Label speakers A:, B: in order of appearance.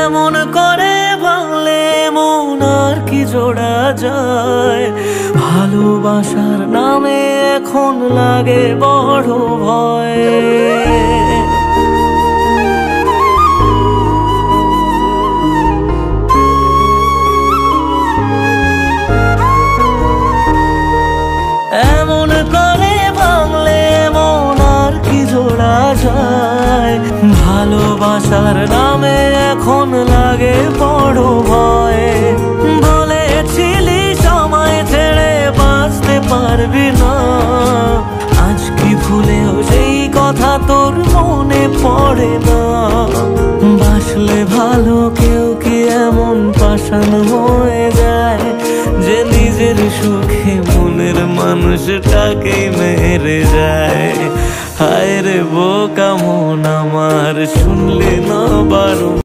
A: এমন করে ভাঙলে মন আর কি জোড়া যায়। ভালোবাসার নামে এখন লাগে বড় ভয়। এমন করে ভাঙলে মন আর কি জোড়া যায়। ভালোবাসার নামে এখন লাগে বড় ভয়। বলেছিলি সময় ছেড়ে বাঁচতে পারবি না, আজ কি ভুলেও সেই কথা তোর মনে পড়ে না। বাসলে ভালো কেউ কি এমন পাষাণ হয়ে যায় যে নিজের সুখে মনের মানুষটাকেই মেরে যায়। হায় রে বোকা মন আমার, শুনলে না বারো।